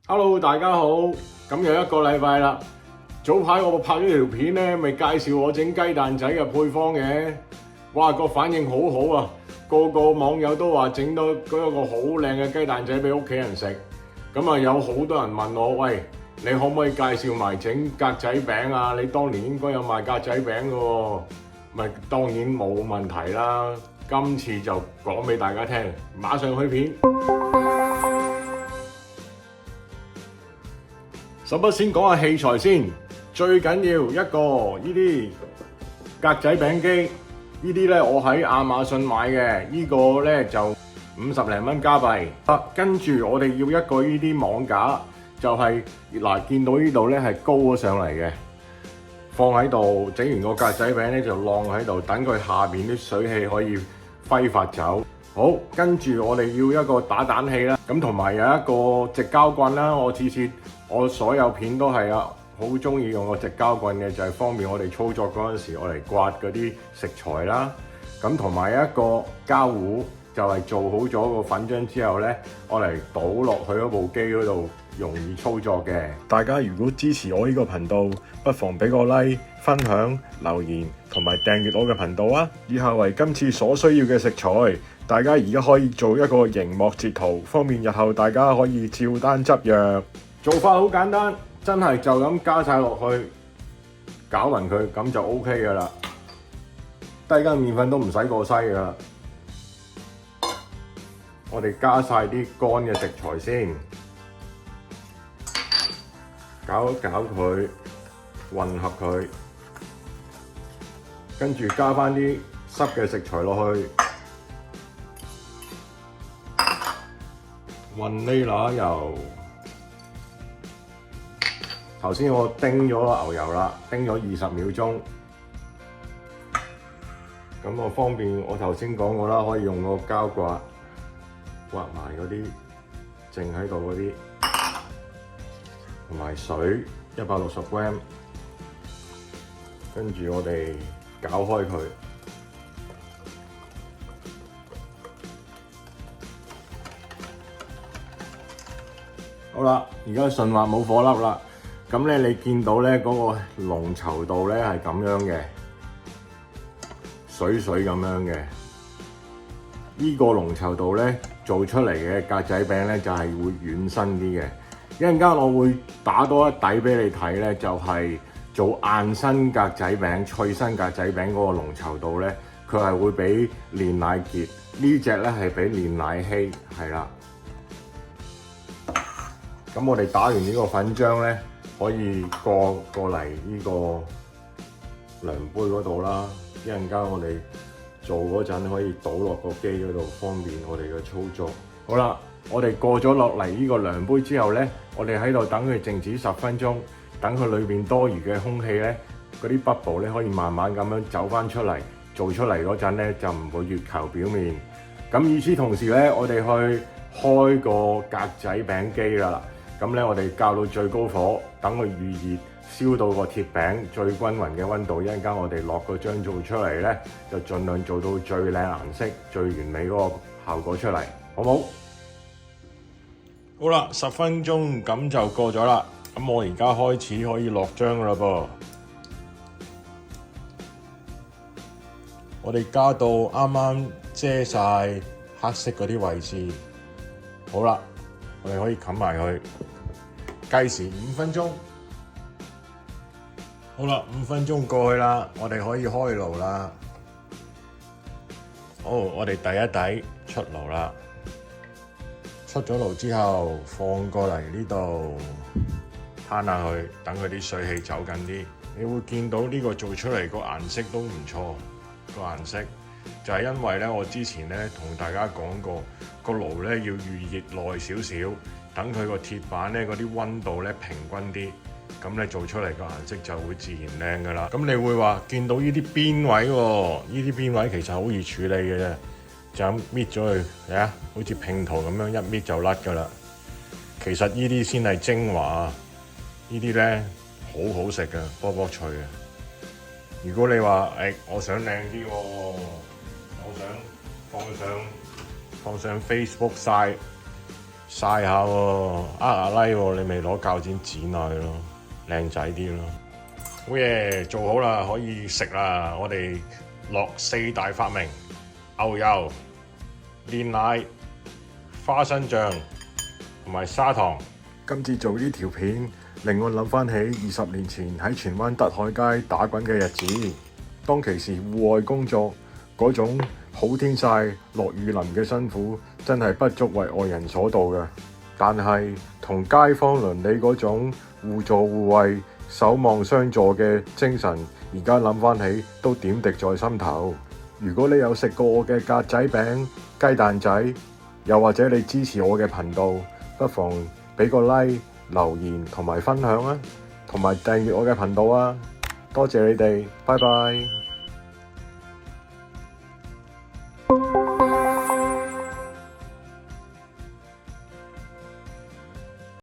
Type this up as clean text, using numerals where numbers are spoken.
Hello，大家好，咁又一個禮拜啦。早排我拍咗條片咧，咪介紹我整雞蛋仔嘅配方嘅。哇，個反應好好啊！個網友都話整到嗰個好靚嘅雞蛋仔俾屋企人食。咁啊，有好多人問我，喂，你可唔可以介紹埋整格仔餅啊？你當年應該有賣格仔餅嘅喎。咪當然冇問題啦。今次就講俾大家聽，馬上去片。首不先講下器材先，最緊要一個呢啲格仔餅機，呢啲咧我喺亞馬遜買嘅，呢個咧就50零蚊加幣。跟住我哋要一個呢啲網架，就係嗱見到呢度咧係高咗上嚟嘅，放喺度整完個格仔餅咧就晾喺度，等佢下邊啲水氣可以揮發走。好，跟住我哋要一個打蛋器啦，咁同埋有一個直膠棍啦。我所有片都係好中意用個直膠棍嘅，就係方便我哋操作嗰陣時，我嚟刮嗰啲食材啦。咁同埋一個膠壺，就係做好咗個粉漿之後咧，我嚟倒落去嗰部機嗰度，容易操作嘅。大家如果支持我呢個頻道，不妨俾個 like、分享、留言同埋訂閱我嘅頻道啊！以下為今次所需要嘅食材，大家而家可以做一個熒幕截圖，方便日後大家可以照單執藥。做法好簡單，真係就咁加晒落去，攪勻佢，咁就 OK 噶啦。低筋麵粉都唔使過篩噶啦。我哋加晒啲乾嘅食材先，攪一攪佢，混合佢，跟住加翻啲濕嘅食材落去，混呢拿油。頭先我叮咗牛油啦，叮咗20秒鐘。咁我方便，我頭先講過啦，可以用個膠刮刮埋嗰啲剩喺度嗰啲，同埋水160 gram。跟住我哋攪開佢。好啦，而家順滑冇火粒啦。咁咧，你見到咧嗰個濃稠度咧係咁樣嘅，水水咁樣嘅。呢個濃稠度咧做出嚟嘅格仔餅咧就係會軟身啲嘅。一陣間我會打多一底俾你睇咧，就係做硬身格仔餅、脆身格仔餅嗰個濃稠度咧，佢係會比煉奶傑呢隻咧係比煉奶稀，係啦。咁我哋打完呢個粉漿咧，可以過嚟呢個量杯嗰度啦。一陣間我哋做嗰陣可以倒落個機嗰度，方便我哋嘅操作。好啦，我哋過咗落嚟呢個量杯之後咧，我哋喺度等佢靜止10分鐘，等佢裏邊多餘嘅空氣咧，嗰啲 bubble 咧可以慢慢咁樣走翻出嚟，做出嚟嗰陣咧就唔會越球表面。咁與此同時咧，我哋去開個格仔餅機啦。咁咧，我哋校到最高火，等佢預熱，燒到個鐵餅最均勻嘅溫度。一陣間我哋落個漿做出嚟咧，就盡量做到最靚顏色、最完美嗰個效果出嚟，好冇？好啦，10分鐘咁就過咗啦。咁我而家開始可以落漿啦噃。我哋加到啱啱遮晒黑色嗰啲位置。好啦，我哋可以冚埋佢。計時5分鐘，好啦，5分鐘過去啦，我哋可以開爐啦。好，我哋第一底出爐啦。出咗爐之後，放過嚟呢度，攤下佢，等佢啲水氣走緊啲。你會見到呢個做出嚟個顏色都唔錯，個顏色就係因為咧，我之前咧同大家講過，個爐咧要預熱耐少少。等佢個鐵板咧嗰啲溫度咧平均啲，咁咧做出嚟個顏色就會自然靚噶啦。咁你會話見到呢啲邊位喎？呢啲邊位其實好易處理嘅啫，就咁搣咗佢，睇下好似拼圖咁樣一搣就甩噶啦。其實呢啲先係精華，呢啲咧好好食嘅，波波脆嘅。如果你話我想靚啲喎，我想放上 Facebook 晒。曬下喎，下 like 喎，你咪攞鉸剪剪下佢咯，靚仔啲咯。好嘢，做好啦，可以食啦。我哋落4大發明：牛油、煉奶、花生醬同埋砂糖。今次做呢條片，令我諗翻起20年前喺荃灣德海街打滾嘅日子。當其時戶外工作嗰種好天曬、落雨淋嘅辛苦，真係不足為外人所道嘅。但係同街坊鄰里嗰種互助互惠、守望相助嘅精神，而家諗翻起都點滴在心頭。如果你有食過我嘅格仔餅、雞蛋仔，又或者你支持我嘅頻道，不妨俾個 like、留言同埋分享啊，同埋訂閱我嘅頻道啊！多謝你哋，拜拜。